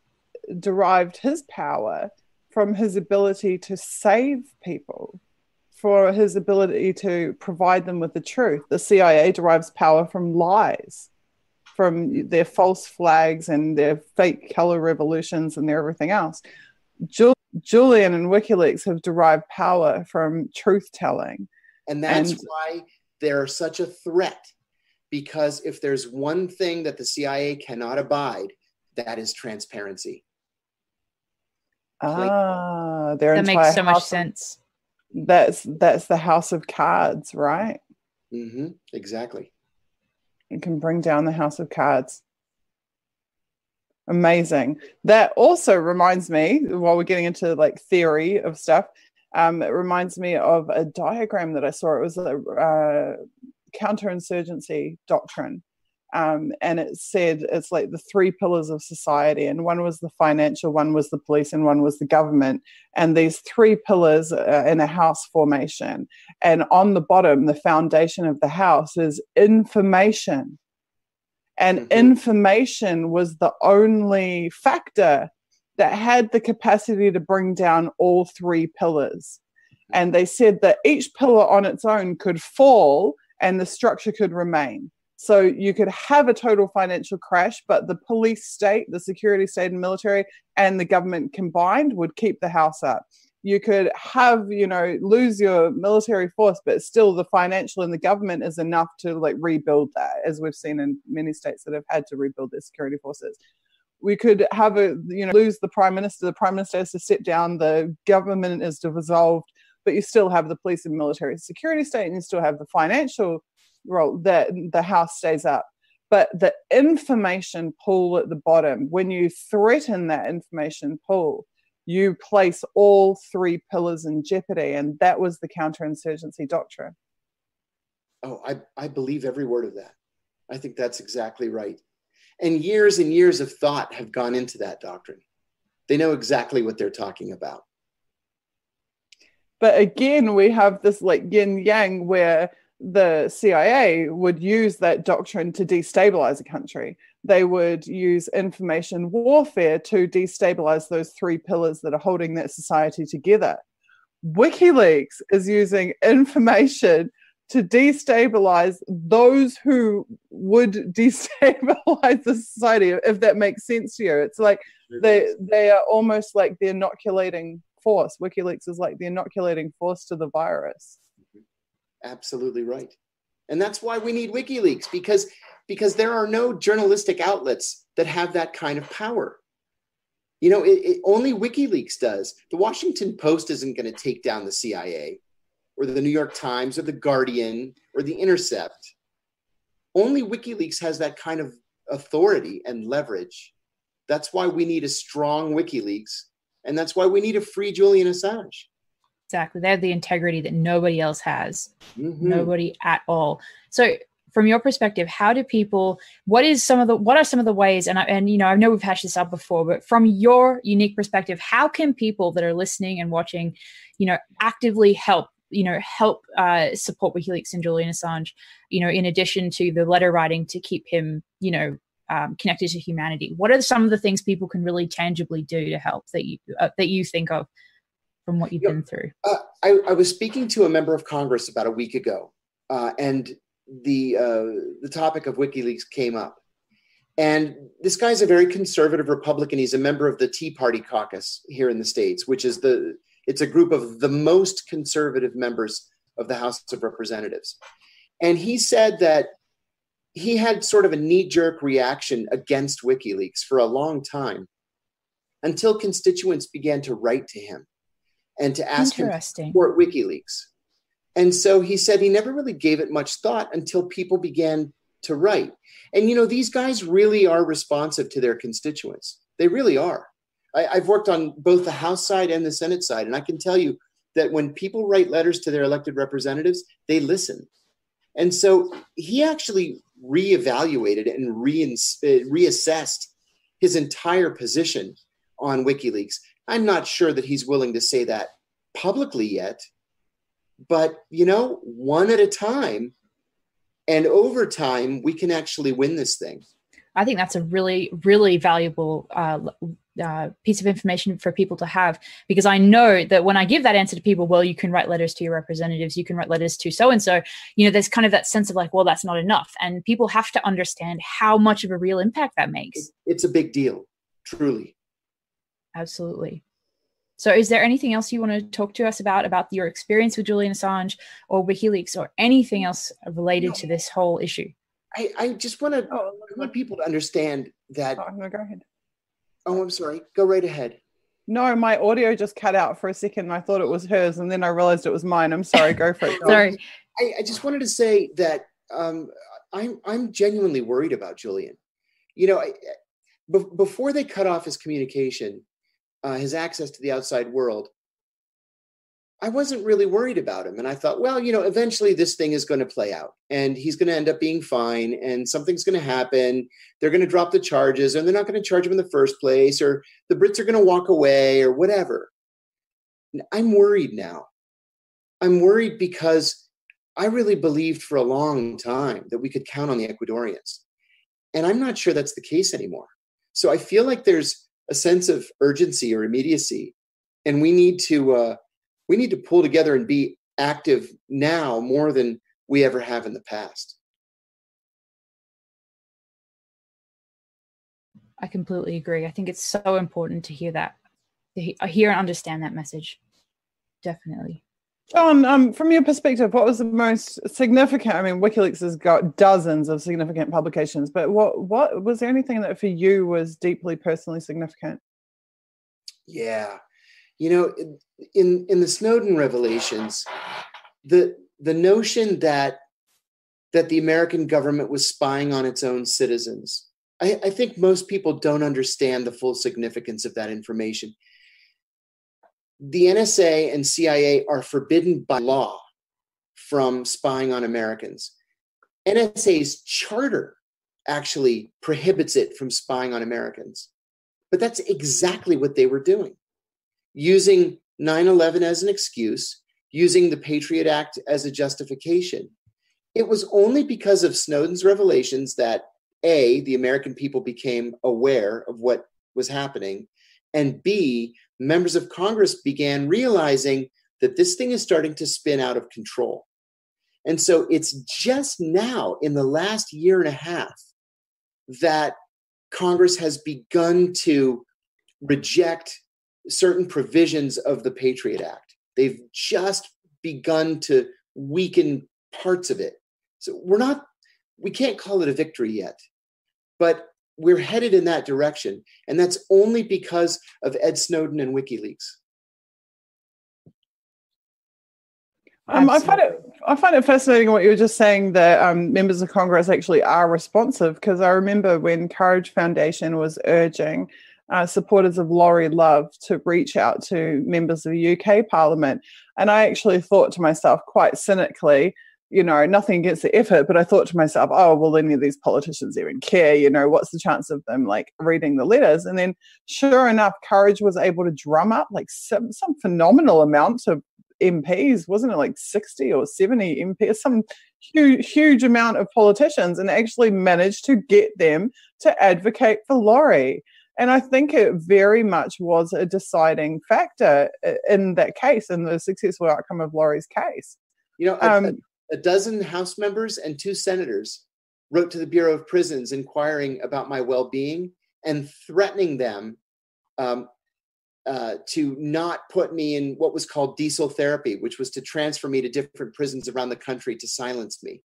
derived his power from his ability to save people, for his ability to provide them with the truth. The CIA derives power from lies, from their false flags and their fake color revolutions and their everything else. Julian and WikiLeaks have derived power from truth-telling. And that's why they're such a threat, because if there's one thing that the CIA cannot abide, that is transparency. Their that entire makes so much house sense. That's the house of cards, right? Mm-hmm. Exactly. It can bring down the house of cards. Amazing. That also reminds me, while we're getting into like theory of stuff, it reminds me of a diagram that I saw. It was a counterinsurgency doctrine. And it said it's like the three pillars of society, and one was the financial, one was the police, and one was the government. And these three pillars are in a house formation. And on the bottom, the foundation of the house is information. And information was the only factor that had the capacity to bring down all three pillars. And they said that each pillar on its own could fall and the structure could remain. So you could have a total financial crash, but the police state, the security state and military, and the government combined would keep the house up. You could have, lose your military force, but still the financial and the government is enough to like rebuild that, as we've seen in many states that have had to rebuild their security forces. We could have lose the prime minister has to step down, the government is dissolved, but you still have the police and military security state, and you still have the financial role that the house stays up. But the information pool at the bottom, when you threaten that information pool, you place all three pillars in jeopardy. And that was the counterinsurgency doctrine. Oh, I believe every word of that. I think that's exactly right. And years of thought have gone into that doctrine. They know exactly what they're talking about. But again, we have this like yin yang where the CIA would use that doctrine to destabilize a country. They would use information warfare to destabilize those three pillars that are holding that society together. WikiLeaks is using information to destabilize those who would destabilize the society, if that makes sense to you. It's like they are almost like the inoculating force. WikiLeaks is like the inoculating force to the virus. Absolutely right. And that's why we need WikiLeaks, because there are no journalistic outlets that have that kind of power. Only WikiLeaks does. The Washington Post isn't going to take down the CIA or the New York Times or the Guardian or the Intercept. Only WikiLeaks has that kind of authority and leverage. That's why we need a strong WikiLeaks. And that's why we need a free Julian Assange. Exactly. They have the integrity that nobody else has. Mm-hmm. Nobody at all. So from your perspective, how do people, what are some of the ways, and I know we've hashed this up before, but from your unique perspective, how can people that are listening and watching, actively help support WikiLeaks and Julian Assange, in addition to the letter writing to keep him, connected to humanity? What are some of the things people can really tangibly do to help that you think of from what you've been through? I was speaking to a member of Congress about a week ago, and the topic of WikiLeaks came up. And this guy's a very conservative Republican. He's a member of the Tea Party caucus here in the States, which is it's a group of the most conservative members of the House of Representatives. And he said that he had sort of a knee-jerk reaction against WikiLeaks for a long time, until constituents began to write to him and to ask him to support WikiLeaks. And so he said he never really gave it much thought until people began to write. And, these guys really are responsive to their constituents. They really are. I've worked on both the House side and the Senate side, and I can tell you that when people write letters to their elected representatives, they listen. And so he actually reevaluated and reassessed his entire position on WikiLeaks. I'm not sure that he's willing to say that publicly yet, but one at a time, and over time, we can actually win this thing. I think that's a really, really valuable piece of information for people to have, because I know that when I give that answer to people, well, you can write letters to your representatives, you can write letters to so-and-so, there's kind of that sense of like, well, that's not enough. And people have to understand how much of a real impact that makes. It's a big deal, truly. Absolutely. So is there anything else you want to talk to us about your experience with Julian Assange or WikiLeaks or anything else related to this whole issue? I just want people to understand that. Oh, no, go ahead. Oh, I'm sorry. Go right ahead. No, my audio just cut out for a second. I thought it was hers, and then I realized it was mine. I'm sorry. Go for it. Sorry. I just wanted to say that I'm genuinely worried about Julian. You know, before they cut off his communication, his access to the outside world, I wasn't really worried about him. And I thought, well, you know, eventually this thing is going to play out and he's going to end up being fine and something's going to happen. They're going to drop the charges and they're not going to charge him in the first place, or the Brits are going to walk away or whatever. I'm worried now. I'm worried because I really believed for a long time that we could count on the Ecuadorians. And I'm not sure that's the case anymore. So I feel like there's a sense of urgency or immediacy, and we need to pull together and be active now more than we ever have in the past. I completely agree. I think it's so important to hear that, to hear and understand that message. Definitely. John, from your perspective, what was the most significant? I mean, WikiLeaks has got dozens of significant publications, but what was there anything that for you was deeply personally significant? Yeah. You know, in the Snowden revelations, the notion that the American government was spying on its own citizens, I think most people don't understand the full significance of that information. The NSA and CIA are forbidden by law from spying on Americans. NSA's charter actually prohibits it from spying on Americans. But that's exactly what they were doing. Using 9/11 as an excuse, using the Patriot Act as a justification. It was only because of Snowden's revelations that A, the American people became aware of what was happening, and B, members of Congress began realizing that this thing is starting to spin out of control. And so it's just now in the last year and a half that Congress has begun to reject certain provisions of the Patriot Act. They've just begun to weaken parts of it. So we can't call it a victory yet, but we're headed in that direction. And that's only because of Ed Snowden and WikiLeaks. I find it fascinating what you were just saying, that members of Congress actually are responsive, because I remember when Courage Foundation was urging supporters of Laurie Love to reach out to members of the UK Parliament. And I actually thought to myself, quite cynically, you know, nothing against the effort, but I thought to myself, oh, will any of these politicians even care? You know, what's the chance of them like reading the letters? And then sure enough, Courage was able to drum up like some phenomenal amount of MPs, wasn't it like 60 or 70 MPs, some huge amount of politicians, and actually managed to get them to advocate for Laurie. And I think it very much was a deciding factor in that case, in the successful outcome of Laurie's case. You know, a dozen House members and 2 senators wrote to the Bureau of Prisons inquiring about my well-being and threatening them to not put me in what was called diesel therapy, which was to transfer me to different prisons around the country to silence me.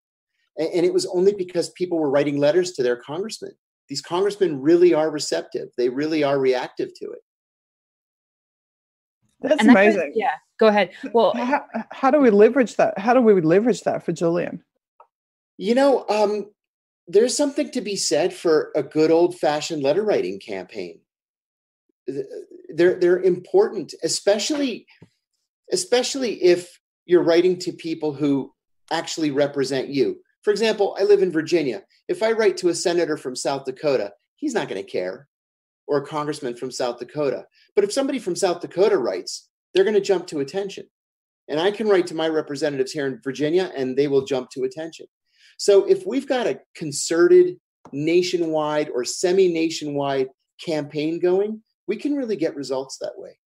And it was only because people were writing letters to their congressmen. These congressmen really are receptive. They really are reactive to it. That's amazing. Yeah, go ahead. Well, how do we leverage that? How do we leverage that for Julian? You know, there's something to be said for a good old-fashioned letter writing campaign. They're important, especially if you're writing to people who actually represent you. For example, I live in Virginia. If I write to a senator from South Dakota, he's not going to care, or a congressman from South Dakota. But if somebody from South Dakota writes, they're going to jump to attention. And I can write to my representatives here in Virginia, and they will jump to attention. So if we've got a concerted nationwide or semi-nationwide campaign going, we can really get results that way.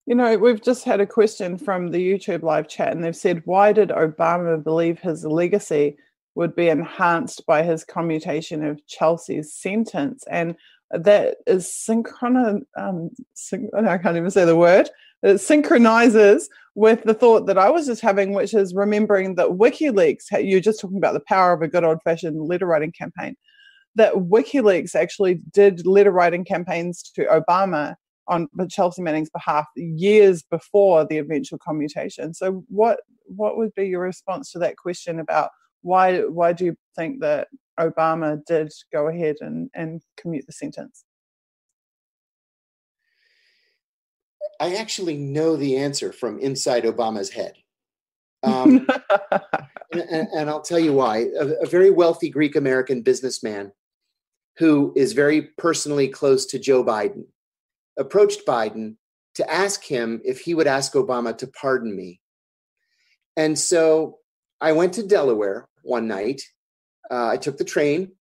You know, we've just had a question from the YouTube live chat, and they've said, why did Obama believe his legacy would be enhanced by his commutation of Chelsea's sentence? And that is I can't even say the word. It synchronizes with the thought that I was just having, which is remembering that WikiLeaks, you're just talking about the power of a good old-fashioned letter writing campaign, that WikiLeaks actually did letter writing campaigns to Obama on Chelsea Manning's behalf years before the eventual commutation. So what would be your response to that question about why do you think that Obama did go ahead and commute the sentence? I actually know the answer from inside Obama's head. And I'll tell you why. A very wealthy Greek-American businessman who is very personally close to Joe Biden approached Biden to ask him if he would ask Obama to pardon me. And so I went to Delaware one night. I took the train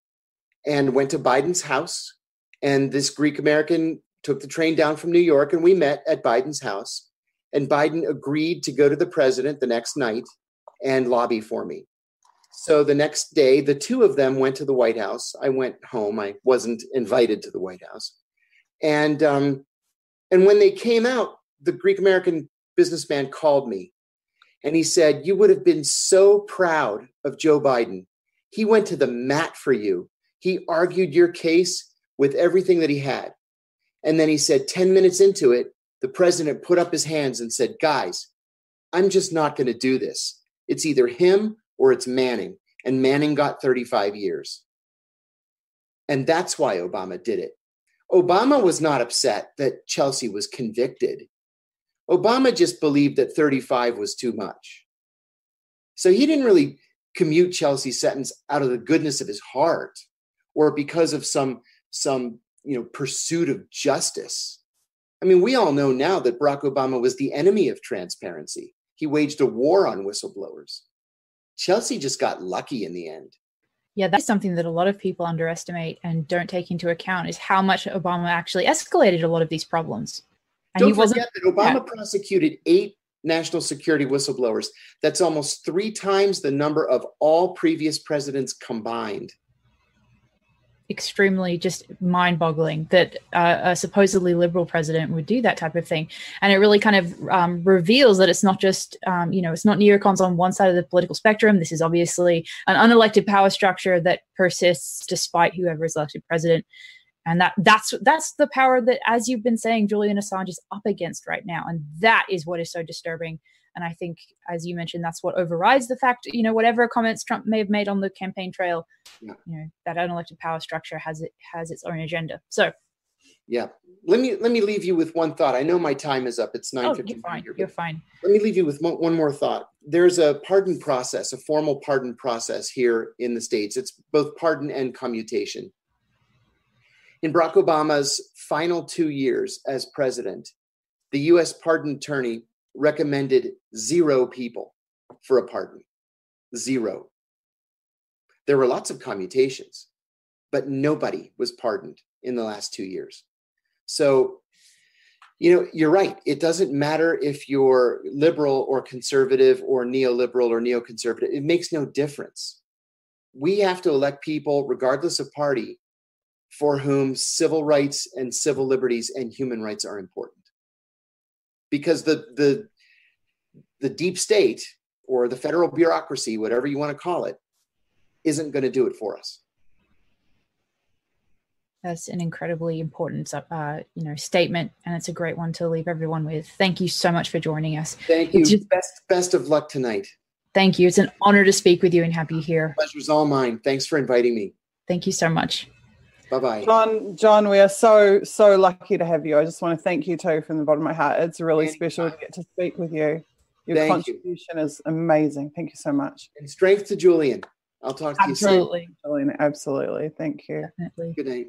and went to Biden's house. And this Greek-American took the train down from New York, and we met at Biden's house. And Biden agreed to go to the president the next night and lobby for me. So the next day, the two of them went to the White House. I went home. I wasn't invited to the White House. And when they came out, the Greek-American businessman called me. And he said, "You would have been so proud of Joe Biden. He went to the mat for you. He argued your case with everything that he had." And then he said, 10 minutes into it, the president put up his hands and said, "Guys, I'm just not going to do this. It's either him or it's Manning." And Manning got 35 years. And that's why Obama did it. Obama was not upset that Chelsea was convicted. Obama just believed that 35 was too much. So he didn't really commute Chelsea's sentence out of the goodness of his heart or because of some pursuit of justice. I mean, we all know now that Barack Obama was the enemy of transparency. He waged a war on whistleblowers. Chelsea just got lucky in the end. Yeah, that's something that a lot of people underestimate and don't take into account is how much Obama actually escalated a lot of these problems. And don't forget that Obama prosecuted 8 national security whistleblowers. That's almost 3 times the number of all previous presidents combined. Extremely just mind-boggling that a supposedly liberal president would do that type of thing. And it really kind of reveals that it's not just, it's not neocons on one side of the political spectrum. This is obviously an unelected power structure that persists despite whoever is elected president. And that's the power that, as you've been saying, Julian Assange is up against right now. And that is what is so disturbing. And I think, as you mentioned, that's what overrides the fact, whatever comments Trump may have made on the campaign trail, that unelected power structure has its own agenda. So, yeah, let me leave you with one thought. I know my time is up. It's 9:50. You're fine. Let me leave you with one more thought. There's a pardon process, a formal pardon process here in the States. It's both pardon and commutation. In Barack Obama's final 2 years as president, the U.S. pardon attorney recommended 0 people for a pardon. 0. There were lots of commutations, but nobody was pardoned in the last 2 years. So, you're right. It doesn't matter if you're liberal or conservative or neoliberal or neoconservative. It makes no difference. We have to elect people, regardless of party, for whom civil rights and civil liberties and human rights are important. Because the deep state or the federal bureaucracy, whatever you want to call it, isn't going to do it for us. That's an incredibly important, statement, and it's a great one to leave everyone with. Thank you so much for joining us. Thank you. Best of luck tonight. Thank you. It's an honor to speak with you and have you here. Pleasure's all mine. Thanks for inviting me. Thank you so much. Bye-bye. John, we are so lucky to have you. I just want to thank you too from the bottom of my heart. It's really special to get to speak with you. Your contribution is amazing. Thank you so much. And strength to Julian. I'll talk to you soon. Julian, absolutely. Thank you. Definitely. Good night.